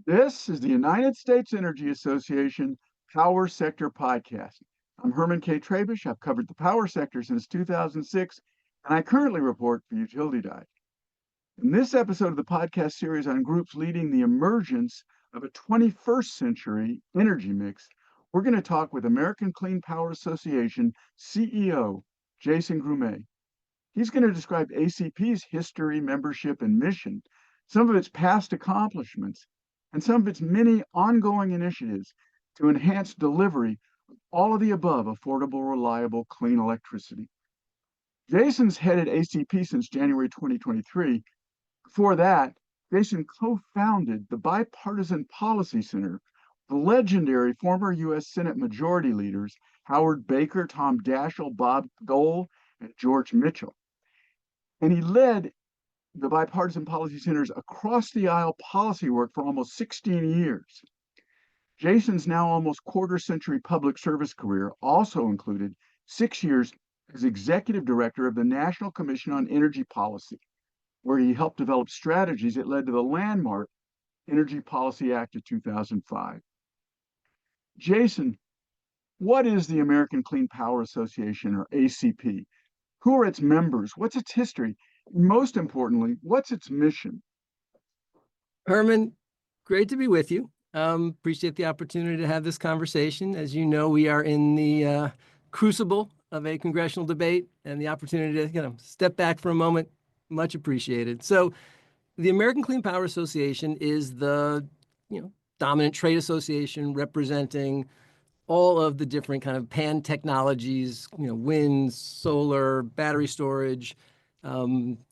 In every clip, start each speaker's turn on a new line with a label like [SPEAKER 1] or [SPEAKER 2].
[SPEAKER 1] This is the United States Energy Association Power Sector Podcast. I'm Herman K. Trabish. I've covered the power sector since 2006, and I currently report for Utility Dive. In this episode of the podcast series on groups leading the emergence of a 21st century energy mix, we're going to talk with American Clean Power Association CEO Jason Grumet. He's going to describe ACP's history, membership, and mission, some of its past accomplishments, and some of its many ongoing initiatives to enhance delivery of all of the above affordable, reliable, clean electricity. Jason's headed ACP since January 2023. Before that, Jason co-founded the Bipartisan Policy Center, the legendary former U.S. Senate Majority Leaders Howard Baker, Tom Daschle, Bob Dole, and George Mitchell. And he led the Bipartisan Policy Center's across the aisle policy work for almost 16 years. Jason's now almost quarter century public service career also included 6 years as executive director of the National Commission on Energy Policy, where he helped develop strategies that led to the landmark Energy Policy Act of 2005. Jason, what is the American Clean Power Association, or ACP? Who are its members? What's its history? And most importantly, what's its mission?
[SPEAKER 2] Herman, great to be with you. Appreciate the opportunity to have this conversation. As you know, we are in the crucible of a congressional debate, and the opportunity to step back for a moment, much appreciated. So the American Clean Power Association is the dominant trade association representing all of the different kind of pan technologies, wind, solar, battery storage,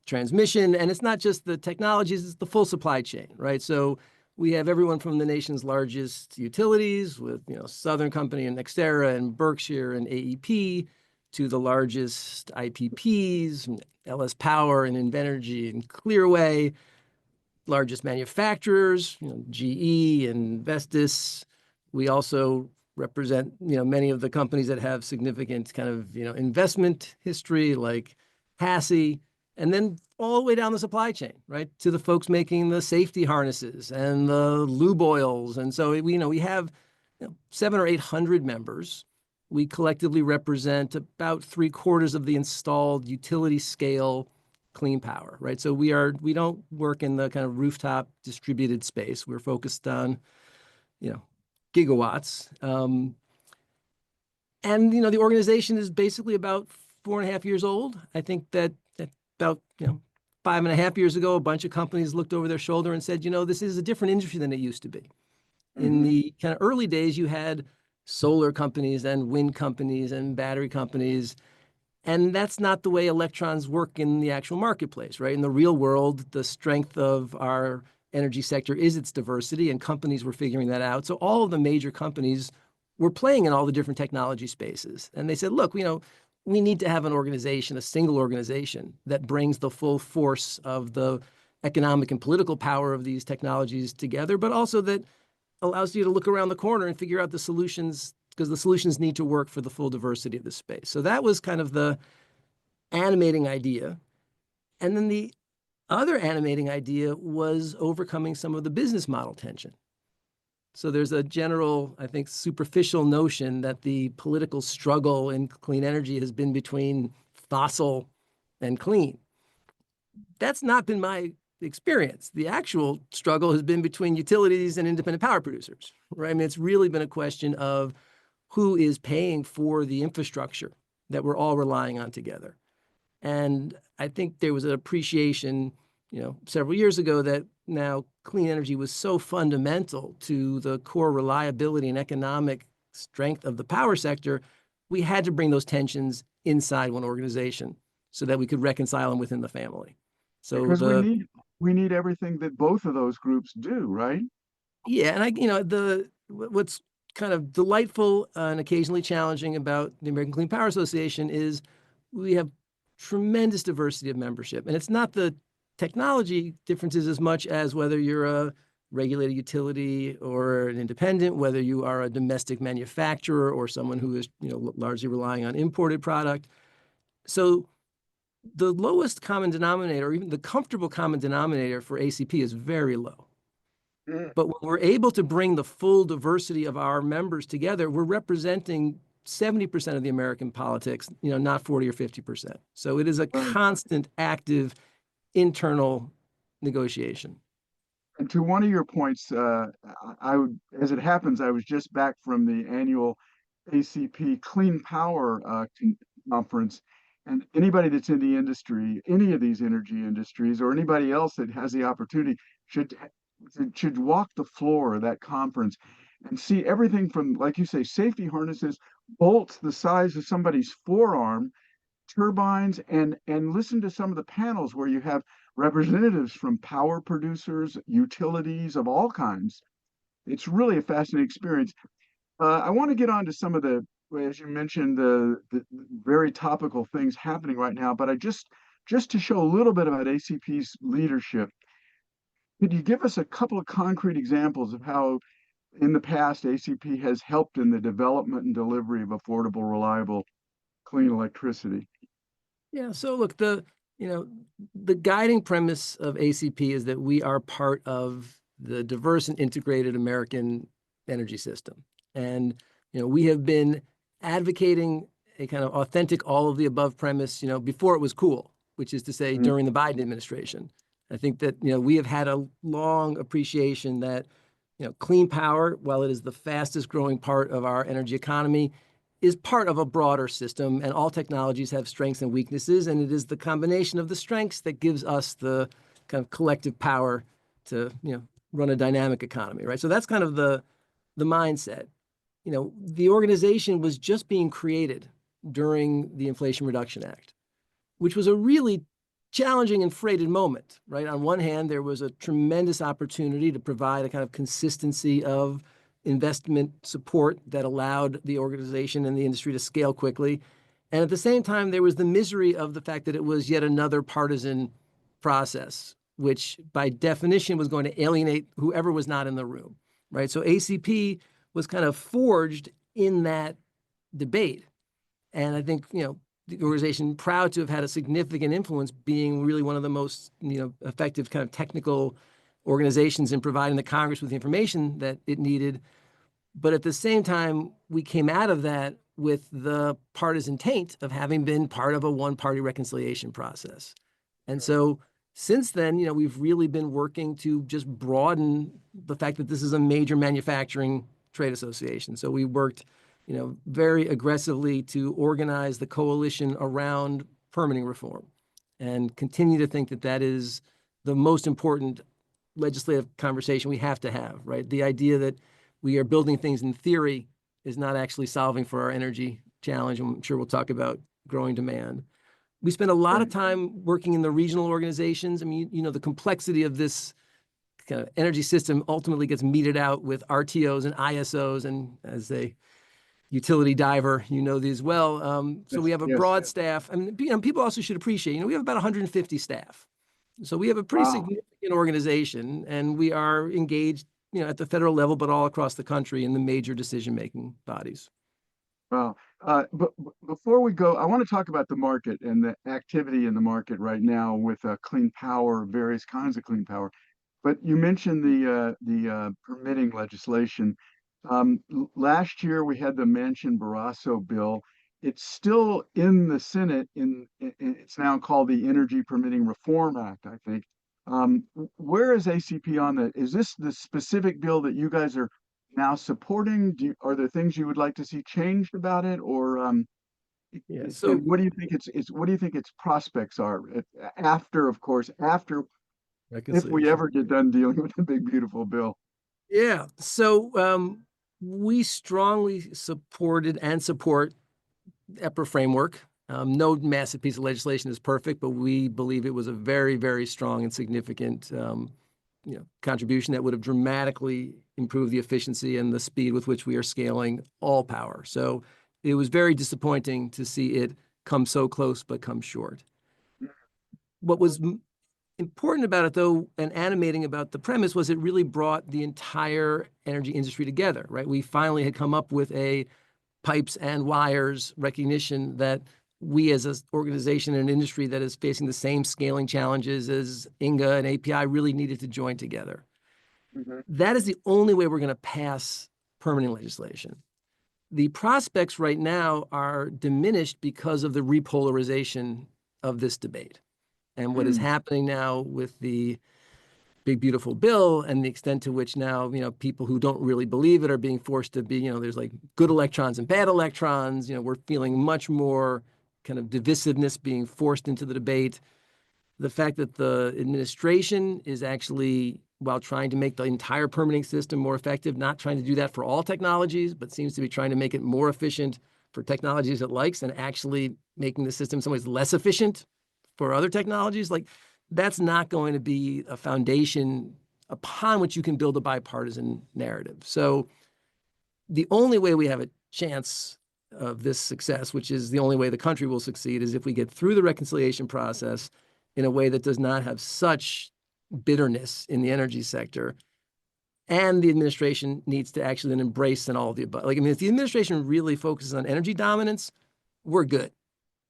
[SPEAKER 2] transmission. And it's not just the technologies, it's the full supply chain, right? So we have everyone from the nation's largest utilities with, Southern Company and NextEra and Berkshire and AEP, to the largest IPPs, LS Power and Invenergy and Clearway, largest manufacturers, GE and Vestas. We also represent, many of the companies that have significant kind of, investment history like HASI, and then all the way down the supply chain, right, to the folks making the safety harnesses and the lube oils. And so, we have 700 or 800 members. We collectively represent about 3/4 of the installed utility scale clean power, right? So we don't work in the kind of rooftop distributed space. We're focused on, gigawatts. And, the organization is basically about 4.5 years old. I think that about, 5.5 years ago, a bunch of companies looked over their shoulder and said, this is a different industry than it used to be. In the kind of early days, you had solar companies and wind companies and battery companies. And that's not the way electrons work in the actual marketplace, right? In the real world, the strength of our energy sector is its diversity, and companies were figuring that out. So all of the major companies were playing in all the different technology spaces. And they said, look, we need to have an organization, a single organization that brings the full force of the economic and political power of these technologies together, but also that allows you to look around the corner and figure out the solutions, because the solutions need to work for the full diversity of the space. So that was kind of the animating idea. And then the other animating idea was overcoming some of the business model tension. So there's a general, I think, superficial notion that the political struggle in clean energy has been between fossil and clean. That's not been my experience. The actual struggle has been between utilities and independent power producers, right? I mean, it's really been a question of who is paying for the infrastructure that we're all relying on together. And I think there was an appreciation, several years ago that now clean energy was so fundamental to the core reliability and economic strength of the power sector, we had to bring those tensions inside one organization so that we could reconcile them within the family. So
[SPEAKER 1] because we need everything that both of those groups do, right?
[SPEAKER 2] Yeah, and what's kind of delightful and occasionally challenging about the American Clean Power Association is we have tremendous diversity of membership, and it's not the technology differences as much as whether you're a regulated utility or an independent, whether you are a domestic manufacturer or someone who is largely relying on imported product. So the lowest common denominator, or even the comfortable common denominator for ACP, is very low.
[SPEAKER 1] Mm.
[SPEAKER 2] But when we're able to bring the full diversity of our members together, we're representing 70% of the American politics, not 40 or 50%. So it is a
[SPEAKER 1] Right.
[SPEAKER 2] constant, active, internal negotiation.
[SPEAKER 1] And to one of your points, as it happens, I was just back from the annual ACP Clean Power conference, and anybody that's in the industry, any of these energy industries, or anybody else that has the opportunity, should should walk the floor of that conference and see everything from, like you say, safety harnesses, bolts the size of somebody's forearm, turbines, and listen to some of the panels where you have representatives from power producers, utilities of all kinds. It's really a fascinating experience. I want to get on to some of the, as you mentioned, the very topical things happening right now, but just to show a little bit about ACP's leadership, could you give us a couple of concrete examples of how in the past ACP has helped in the development and delivery of affordable, reliable, clean electricity?
[SPEAKER 2] Yeah. So look, the guiding premise of ACP is that we are part of the diverse and integrated American energy system. And, we have been advocating a kind of authentic all of the above premise, before it was cool, which is to say
[SPEAKER 1] Mm.
[SPEAKER 2] during the Biden administration. I think that, we have had a long appreciation that, clean power, while it is the fastest growing part of our energy economy, is part of a broader system, and all technologies have strengths and weaknesses, and it is the combination of the strengths that gives us the kind of collective power to, run a dynamic economy, right? So that's kind of the mindset. The organization was just being created during the Inflation Reduction Act, which was a really challenging and freighted moment, right? On one hand, there was a tremendous opportunity to provide a kind of consistency of investment support that allowed the organization and the industry to scale quickly. And at the same time, there was the misery of the fact that it was yet another partisan process, which by definition was going to alienate whoever was not in the room, right? So ACP was kind of forged in that debate. And I think, the organization proud to have had a significant influence, being really one of the most, effective kind of technical organizations in providing the Congress with the information that it needed. But at the same time, we came out of that with the partisan taint of having been part of a one-party reconciliation process. And so since then, we've really been working to just broaden the fact that this is a major manufacturing trade association. So we worked, very aggressively to organize the coalition around permitting reform, and continue to think that that is the most important legislative conversation we have to have, right? The idea that we are building things in theory is not actually solving for our energy challenge. I'm sure we'll talk about growing demand. We spend a lot of time working in the regional organizations. I mean, the complexity of this kind of energy system ultimately gets meted out with RTOs and ISOs, and as a utility diver, these well. So we have a broad staff. I mean, people also should appreciate, we have about 150 staff. So we have a pretty significant organization, and we are engaged, at the federal level, but all across the country in the major decision-making bodies.
[SPEAKER 1] Wow. But before we go, I want to talk about the market and the activity in the market right now with clean power, various kinds of clean power. But you mentioned the permitting legislation. Last year we had the Manchin-Barrasso bill. It's still in the Senate. It's now called the Energy Permitting Reform Act, I think. Where is ACP on that? Is this the specific bill that you guys are now supporting? Are there things you would like to see changed about it, or
[SPEAKER 2] Yeah.
[SPEAKER 1] and
[SPEAKER 2] So
[SPEAKER 1] what do you think what do you think its prospects are after, of course, after if we
[SPEAKER 2] reconciliation.
[SPEAKER 1] ever get done dealing with the big beautiful bill?
[SPEAKER 2] Yeah. So we strongly supported and support EPRA framework. No massive piece of legislation is perfect, but we believe it was a very, very strong and significant contribution that would have dramatically improved the efficiency and the speed with which we are scaling all power. So it was very disappointing to see it come so close but come short. What was important about it, though, and animating about the premise, was it really brought the entire energy industry together, right? We finally had come up with a pipes and wires recognition that we as an organization and an industry that is facing the same scaling challenges as INGA and API really needed to join together.
[SPEAKER 1] Mhm.
[SPEAKER 2] That is the only way we're going to pass permitting legislation. The prospects right now are diminished because of the repolarization of this debate and what is
[SPEAKER 1] Mm.
[SPEAKER 2] happening now with the big beautiful bill and the extent to which now people who don't really believe it are being forced to be there's like good electrons and bad electrons. We're feeling much more kind of divisiveness being forced into the debate. The fact that the administration is actually, while trying to make the entire permitting system more effective, not trying to do that for all technologies, but seems to be trying to make it more efficient for technologies it likes and actually making the system in some ways less efficient for other technologies. Like, that's not going to be a foundation upon which you can build a bipartisan narrative. So the only way we have a chance of this success, which is the only way the country will succeed, is if we get through the reconciliation process in a way that does not have such bitterness in the energy sector. And the administration needs to actually then embrace and all of the above. Like, I mean, if the administration really focuses on energy dominance, we're good.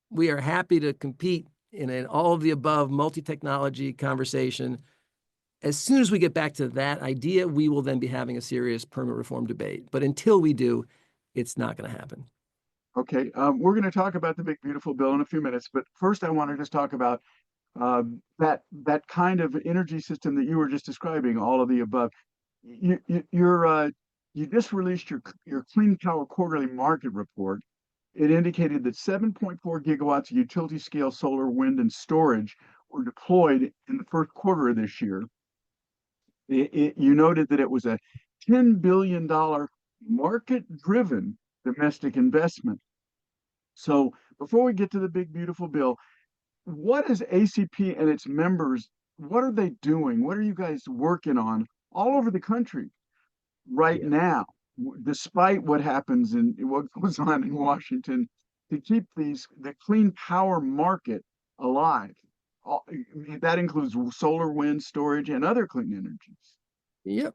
[SPEAKER 2] We are happy to compete in an all of the above multi-technology conversation. As soon as we get back to that idea, we will then be having a serious permit reform debate. But until we do, it's not going to happen.
[SPEAKER 1] Okay, we're going to talk about the big beautiful bill in a few minutes, but first I want to just talk about that kind of energy system that you were just describing, all of the above. You just released your Clean Power Quarterly Market Report. It indicated that 7.4 gigawatts of utility scale solar, wind, and storage were deployed in the first quarter of this year. You noted that it was a $10 billion market-driven domestic investment. So before we get to the big beautiful bill, what is ACP and its members, what are they doing? What are you guys working on all over the country right
[SPEAKER 2] Yeah.
[SPEAKER 1] now, despite what happens and what goes on in Washington, to keep the clean power market alive? That includes solar, wind, storage, and other clean energies.
[SPEAKER 2] Yep.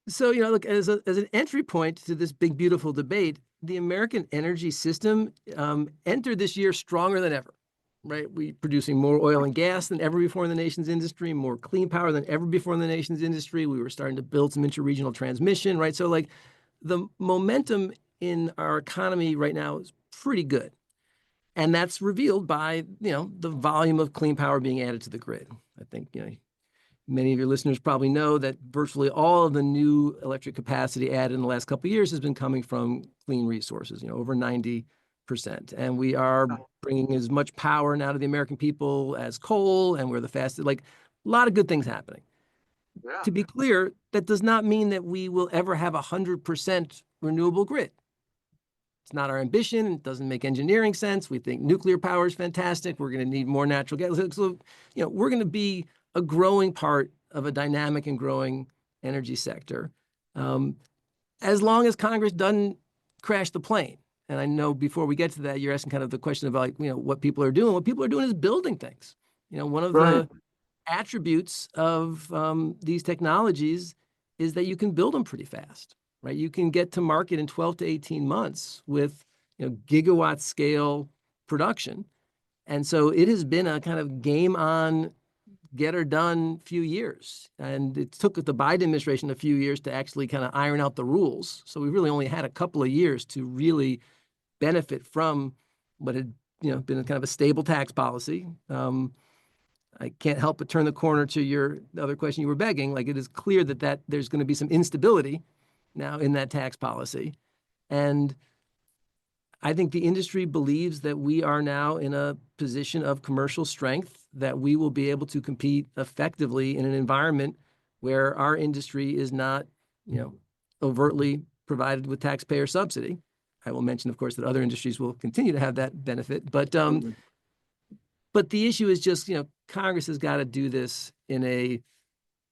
[SPEAKER 2] So, look, as an entry point to this big, beautiful debate, the American energy system entered this year stronger than ever, right? We producing more oil and gas than ever before in the nation's industry, more clean power than ever before in the nation's industry. We were starting to build some interregional transmission, right? So, like, the momentum in our economy right now is pretty good. And that's revealed by, the volume of clean power being added to the grid. I think, many of your listeners probably know that virtually all of the new electric capacity added in the last couple of years has been coming from clean resources, over 90%. And we are bringing as much power now to the American people as coal, and we're the fastest, like, a lot of good things happening.
[SPEAKER 1] Yeah.
[SPEAKER 2] To be clear, that does not mean that we will ever have 100% renewable grid. It's not our ambition. It doesn't make engineering sense. We think nuclear power is fantastic. We're going to need more natural gas. So, we're going to be a growing part of a dynamic and growing energy sector, as long as Congress doesn't crash the plane. And I know before we get to that, you're asking kind of the question about, what people are doing. What people are doing is building things. One of
[SPEAKER 1] Right.
[SPEAKER 2] the attributes of these technologies is that you can build them pretty fast. Right? You can get to market in 12 to 18 months with gigawatt scale production. And so it has been a kind of game on, get her done few years. And it took the Biden administration a few years to actually kind of iron out the rules. So we really only had a couple of years to really benefit from what had been a kind of a stable tax policy. I can't help but turn the corner to the other question you were begging. Like, it is clear that there's going to be some instability now in that tax policy. And I think the industry believes that we are now in a position of commercial strength, that we will be able to compete effectively in an environment where our industry is not, overtly provided with taxpayer subsidy. I will mention, of course, that other industries will continue to have that benefit. But the issue is just, Congress has got to do this in a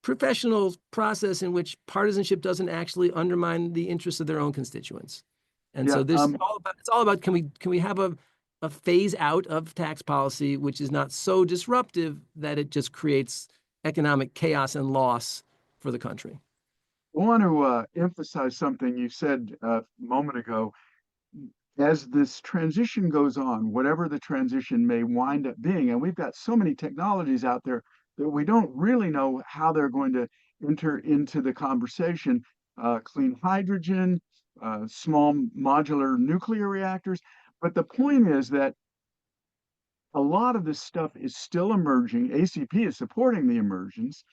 [SPEAKER 2] professional process in which partisanship doesn't actually undermine the interests of their own constituents. And
[SPEAKER 1] Yeah.
[SPEAKER 2] so this is all about can we have a phase out of tax policy which is not so disruptive that it just creates economic chaos and loss for the country.
[SPEAKER 1] I want to emphasize something you said a moment ago. As this transition goes on, whatever the transition may wind up being, and we've got so many technologies out there that we don't really know how they're going to enter into the conversation. Clean hydrogen, small modular nuclear reactors. But the point is that a lot of this stuff is still emerging. ACP is supporting the emergence,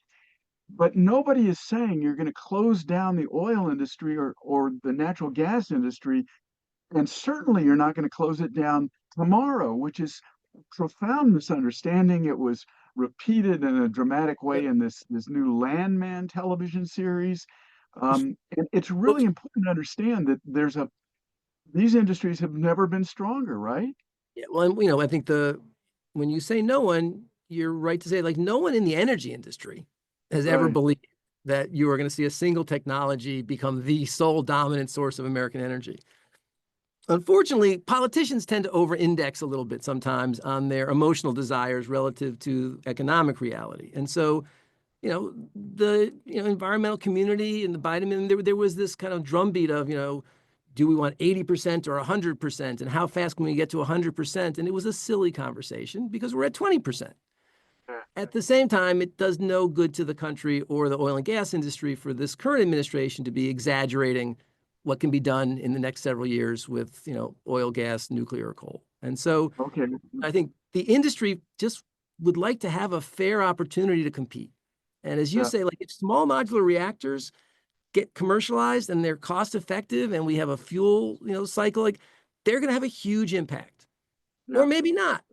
[SPEAKER 1] but nobody is saying you're going to close down the oil industry or the natural gas industry. And certainly you're not going to close it down tomorrow, which is profound misunderstanding. It was repeated in a dramatic way in this new Landman television series. And it's
[SPEAKER 2] Well,
[SPEAKER 1] really important to understand that these industries have never been stronger, right?
[SPEAKER 2] yeah, well, and, I think when you say no one, you're right to say, like, no one in the energy industry has ever
[SPEAKER 1] Right.
[SPEAKER 2] believed that you are going to see a single technology become the sole dominant source of American energy. Unfortunately, politicians tend to over-index a little bit sometimes on their emotional desires relative to economic reality. And so, the environmental community and the Biden, there was this kind of drumbeat of, do we want 80% or 100%? And how fast can we get to 100%? And it was a silly conversation because we're at 20%.
[SPEAKER 1] Yeah.
[SPEAKER 2] At the same time, it does no good to the country or the oil and gas industry for this current administration to be exaggerating what can be done in the next several years with, oil, gas, nuclear, or coal. And so
[SPEAKER 1] Okay.
[SPEAKER 2] I think the industry just would like to have a fair opportunity to compete. And as you
[SPEAKER 1] Yeah.
[SPEAKER 2] say, like, if small modular reactors get commercialized and they're cost effective and we have a fuel, cycle, like, they're going to have a huge impact. Or
[SPEAKER 1] Yeah.
[SPEAKER 2] maybe not.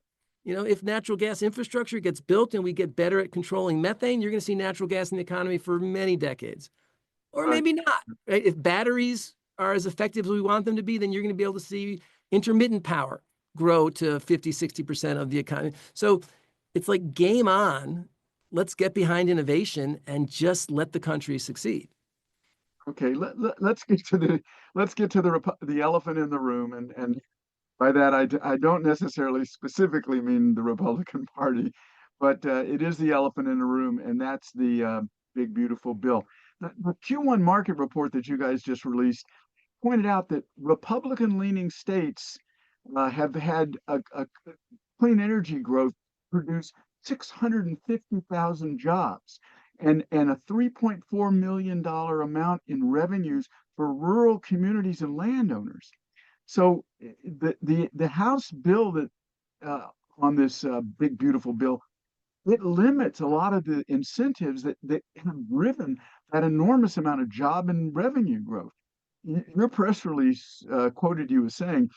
[SPEAKER 2] If natural gas infrastructure gets built and we get better at controlling methane, you're going to see natural gas in the economy for many decades. Or
[SPEAKER 1] Right.
[SPEAKER 2] maybe not, right? If batteries are as effective as we want them to be, then you're going to be able to see intermittent power grow to 50, 60% of the economy. So it's like game on. Let's get behind innovation and just let the country succeed.
[SPEAKER 1] Okay. Let's get to the elephant in the room, and by that, I don't necessarily specifically mean the Republican Party, but it is the elephant in the room, and that's the big, beautiful bill. The Q1 market report that you guys just released pointed out that Republican-leaning states have had a clean energy growth produce 650,000 jobs and a $3.4 million amount in revenues for rural communities and landowners. So the House bill that on this big beautiful bill, it limits a lot of the incentives that have driven that enormous amount of job and revenue growth. Your press release quoted you as saying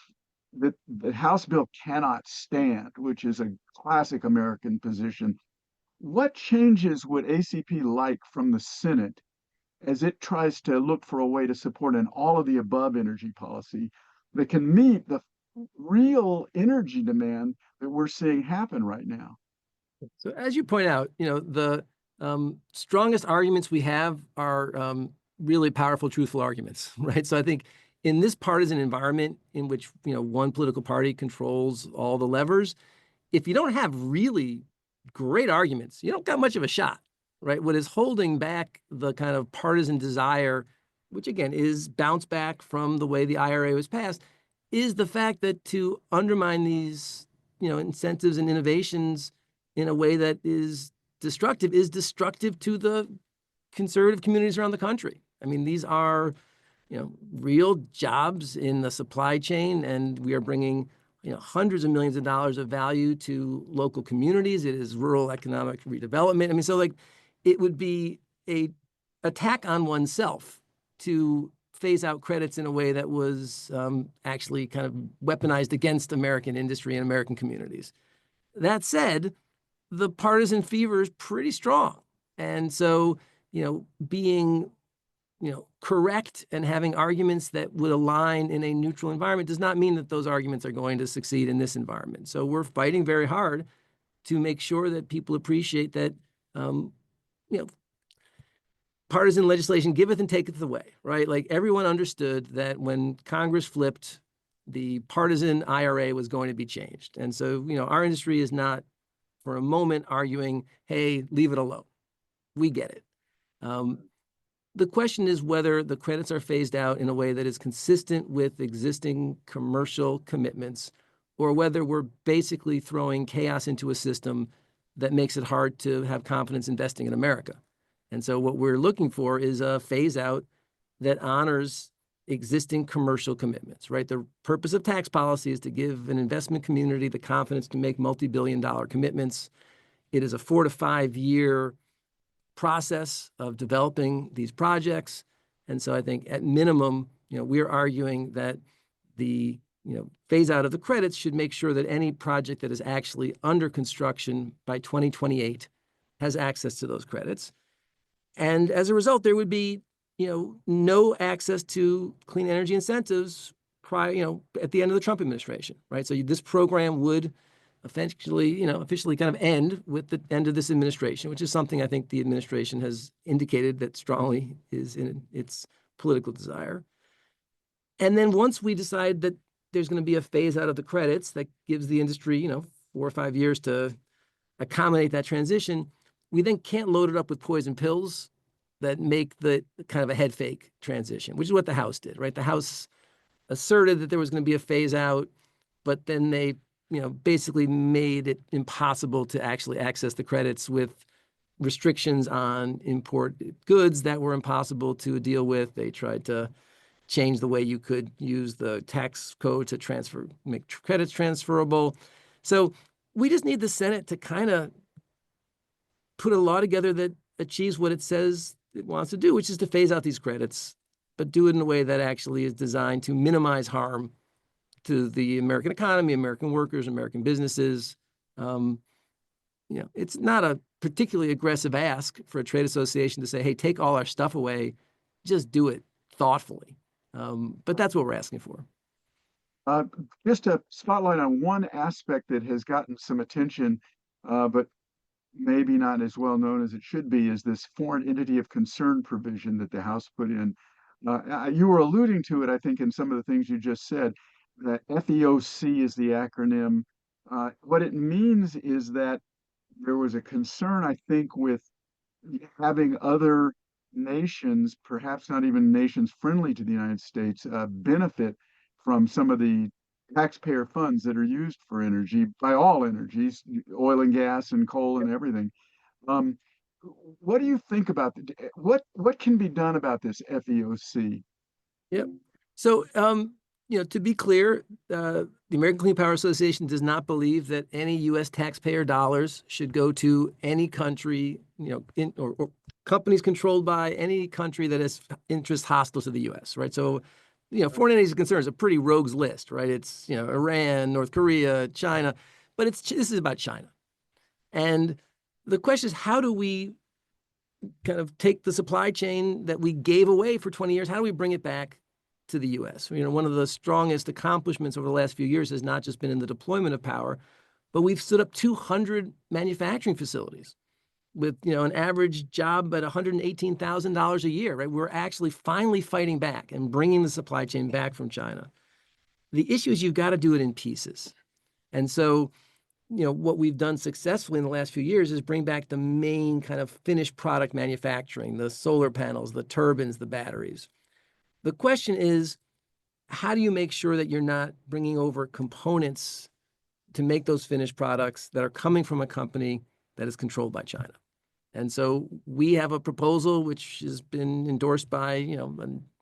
[SPEAKER 1] that the House bill cannot stand, which is a classic American position. What changes would ACP like from the Senate as it tries to look for a way to support an all of the above energy policy that can meet the real energy demand that we're seeing happen right now?
[SPEAKER 2] So as you point out, the strongest arguments we have are really powerful, truthful arguments, right? So I think in this partisan environment in which, one political party controls all the levers, if you don't have really great arguments, you don't got much of a shot, right? What is holding back the kind of partisan desire, which again is bounce back from the way the IRA was passed, is the fact that to undermine these, incentives and innovations in a way that is destructive to the conservative communities around the country. I mean, these are, real jobs in the supply chain, and we are bringing, hundreds of millions of dollars of value to local communities. It is rural economic redevelopment. I mean, so like, it would be a attack on oneself to phase out credits in a way that was actually kind of weaponized against American industry and American communities. That said, the partisan fever is pretty strong. And so, being, correct and having arguments that would align in a neutral environment does not mean that those arguments are going to succeed in this environment. So we're fighting very hard to make sure that people appreciate that, you know, partisan legislation giveth and taketh away, right? Like, everyone understood that when Congress flipped, the partisan IRA was going to be changed. And so, our industry is not for a moment arguing, hey, leave it alone. We get it. The question is whether the credits are phased out in a way that is consistent with existing commercial commitments, or whether we're basically throwing chaos into a system that makes it hard to have confidence investing in America. And so what we're looking for is a phase out that honors existing commercial commitments, right? The purpose of tax policy is to give an investment community the confidence to make multi-billion-dollar commitments. It is a 4 to 5 year process of developing these projects. And so I think at minimum, we're arguing that the phase out of the credits should make sure that any project that is actually under construction by 2028 has access to those credits. And as a result, there would be no access to clean energy incentives at the end of the Trump administration, right? So this program would officially kind of end with the end of this administration, which is something I think the administration has indicated that strongly is in its political desire. And then once we decide that there's going to be a phase out of the credits that gives the industry, 4 or 5 years to accommodate that transition, we then can't load it up with poison pills that make the kind of a head fake transition, which is what the House did, right? The House asserted that there was going to be a phase out, but then they, basically made it impossible to actually access the credits with restrictions on imported goods that were impossible to deal with. They tried to change the way you could use the tax code to make credits transferable. So we just need the Senate to kind of put a law together that achieves what it says it wants to do, which is to phase out these credits, but do it in a way that actually is designed to minimize harm to the American economy, American workers, American businesses. It's not a particularly aggressive ask for a trade association to say, hey, take all our stuff away, just do it thoughtfully. But that's what we're asking for.
[SPEAKER 1] Just a spotlight on one aspect that has gotten some attention, but maybe not as well known as it should be, is this foreign entity of concern provision that the House put in. You were alluding to it, I think, in some of the things you just said. That FEOC is the acronym. What it means is that there was a concern, I think, with having other nations, perhaps not even nations friendly to the United States, benefit from some of the taxpayer funds that are used for energy by all energies, oil and gas and coal and everything. What do you think about what can be done about this FEOC?
[SPEAKER 2] Yep. So, to be clear, the American Clean Power Association does not believe that any U.S. taxpayer dollars should go to any country, or companies controlled by any country that has interests hostile to the U.S., right? So, foreign entities of concern is a pretty rogues list, right? It's, Iran, North Korea, China, but this is about China. And the question is, how do we kind of take the supply chain that we gave away for 20 years? How do we bring it back to the U.S.? One of the strongest accomplishments over the last few years has not just been in the deployment of power, but we've stood up 200 manufacturing facilities with, an average job at $118,000 a year, right? We're actually finally fighting back and bringing the supply chain back from China. The issue is you've got to do it in pieces. And so, what we've done successfully in the last few years is bring back the main kind of finished product manufacturing, the solar panels, the turbines, the batteries. The question is, how do you make sure that you're not bringing over components to make those finished products that are coming from a company that is controlled by China? And so we have a proposal which has been endorsed by, a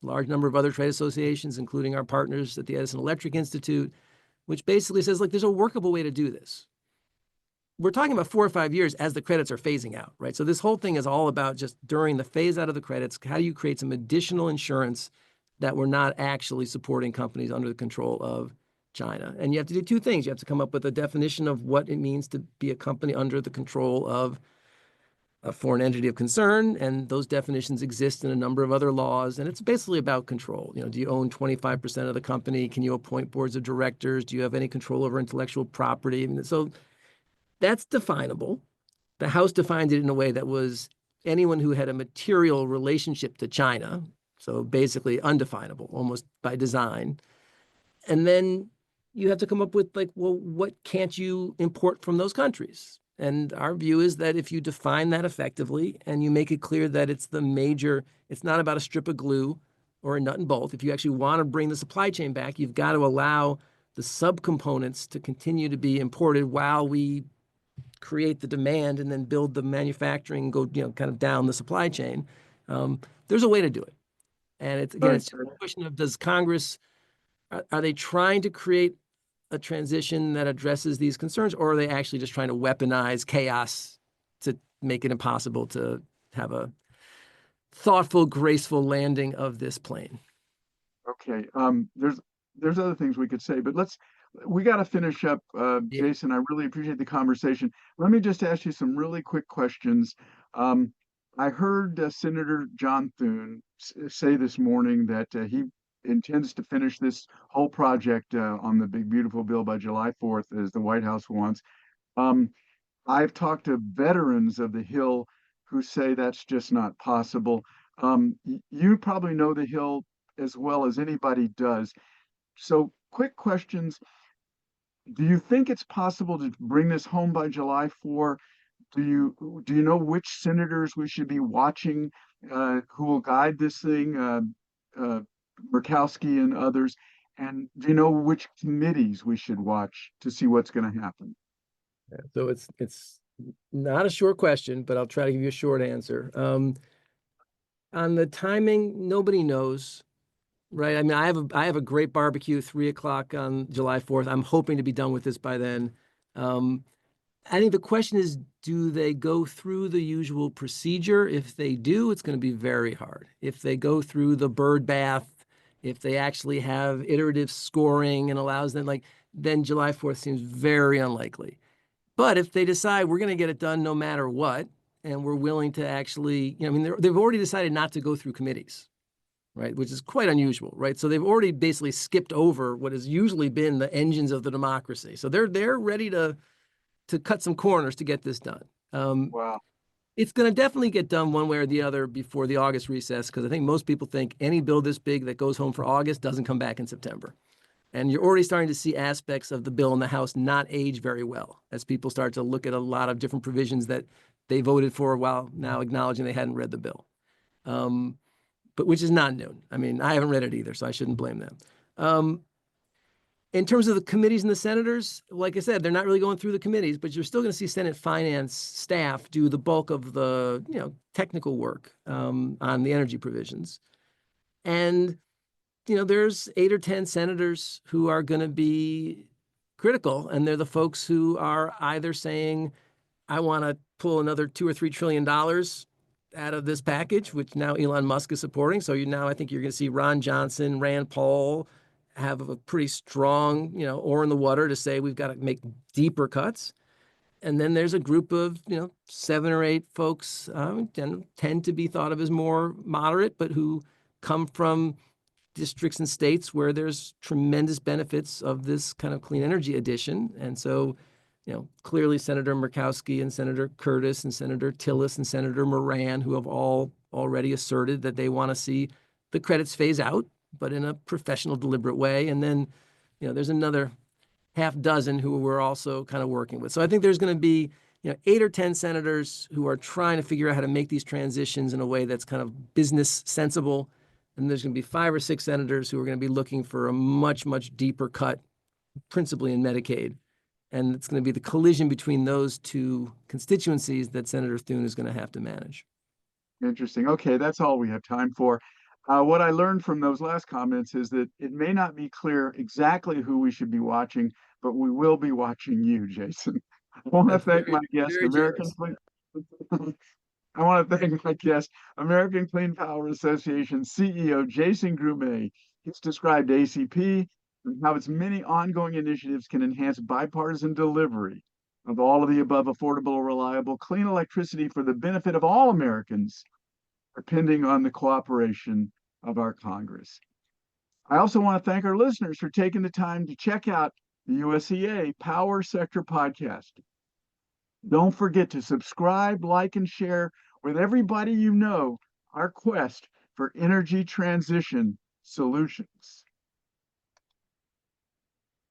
[SPEAKER 2] large number of other trade associations, including our partners at the Edison Electric Institute, which basically says, look, there's a workable way to do this. We're talking about 4 or 5 years as the credits are phasing out, right? So this whole thing is all about just during the phase out of the credits, how do you create some additional insurance that we're not actually supporting companies under the control of China? And you have to do two things. You have to come up with a definition of what it means to be a company under the control of a foreign entity of concern, and those definitions exist in a number of other laws, and it's basically about control. Do you own 25% of the company? Can you appoint boards of directors? Do you have any control over intellectual property? So that's definable. The House defined it in a way that was anyone who had a material relationship to China, so basically undefinable, almost by design. And then you have to come up with what can't you import from those countries? And our view is that if you define that effectively and you make it clear that it's not about a strip of glue or a nut and bolt. If you actually want to bring the supply chain back, you've got to allow the subcomponents to continue to be imported while we create the demand and then build the manufacturing, go, kind of down the supply chain. There's a way to do it. And it's, again,
[SPEAKER 1] Right.
[SPEAKER 2] it's just a question of, does Congress, are they trying to create a transition that addresses these concerns, or are they actually just trying to weaponize chaos to make it impossible to have a thoughtful, graceful landing of this plane?
[SPEAKER 1] Okay. There's other things we could say, but we got to finish up.
[SPEAKER 2] Yeah.
[SPEAKER 1] Jason, I really appreciate the conversation. Let me just ask you some really quick questions. Um, I heard Senator John Thune say this morning that he intends to finish this whole project on the big beautiful bill by July 4th, as the White House wants. Um, I've talked to veterans of the Hill who say that's just not possible. You probably know the Hill as well as anybody does. So, quick questions. Do you think it's possible to bring this home by July 4? Do you know which senators we should be watching who will guide this thing, uh, Murkowski and others? And do you know which committees we should watch to see what's going to happen?
[SPEAKER 2] So it's not a short question, but I'll try to give you a short answer. On the timing, nobody knows, right? I mean, I have a great barbecue, 3 o'clock on July 4th. I'm hoping to be done with this by then. I think the question is, do they go through the usual procedure? If they do, it's going to be very hard. If they go through the bird bath, if they actually have iterative scoring and allows them, then July 4th seems very unlikely. But if they decide we're going to get it done no matter what, and we're willing to actually, they've already decided not to go through committees, right? Which is quite unusual, right? So they've already basically skipped over what has usually been the engines of the democracy. So they're ready to cut some corners to get this done.
[SPEAKER 1] Wow.
[SPEAKER 2] It's going to definitely get done one way or the other before the August recess, because I think most people think any bill this big that goes home for August doesn't come back in September. And you're already starting to see aspects of the bill in the House not age very well as people start to look at a lot of different provisions that they voted for while now acknowledging they hadn't read the bill. But which is not new. I mean, I haven't read it either, so I shouldn't blame them. In terms of the committees and the senators, like I said, they're not really going through the committees, but you're still going to see Senate finance staff do the bulk of the technical work on the energy provisions. And there's 8 or 10 senators who are going to be critical, and they're the folks who are either saying, I want to pull another $2 or $3 trillion out of this package, which now Elon Musk is supporting. So I think you're going to see Ron Johnson, Rand Paul have a pretty strong, oar in the water to say we've got to make deeper cuts. And then there's a group of, 7 or 8 folks tend to be thought of as more moderate, but who come from districts and states where there's tremendous benefits of this kind of clean energy addition. And so, clearly Senator Murkowski and Senator Curtis and Senator Tillis and Senator Moran, who have all already asserted that they want to see the credits phase out, but in a professional, deliberate way. And then, there's another half dozen who we're also kind of working with. So I think there's going to be, 8 or 10 senators who are trying to figure out how to make these transitions in a way that's kind of business sensible. And there's going to be 5 or 6 senators who are going to be looking for a much, much deeper cut, principally in Medicaid. And it's going to be the collision between those two constituencies that Senator Thune is going to have to manage.
[SPEAKER 1] Interesting. Okay, that's all we have time for. What I learned from those last comments is that it may not be clear exactly who we should be watching, but we will be watching you, Jason. I want to thank my guest,
[SPEAKER 2] very generous.
[SPEAKER 1] I want to thank my guest, American Clean Power Association CEO Jason Grumet. He's described ACP and how its many ongoing initiatives can enhance bipartisan delivery of all of the above affordable, reliable, clean electricity for the benefit of all Americans, depending on the cooperation of our Congress. I also want to thank our listeners for taking the time to check out the USEA Power Sector Podcast. Don't forget to subscribe, like, and share with everybody you know our quest for energy transition solutions.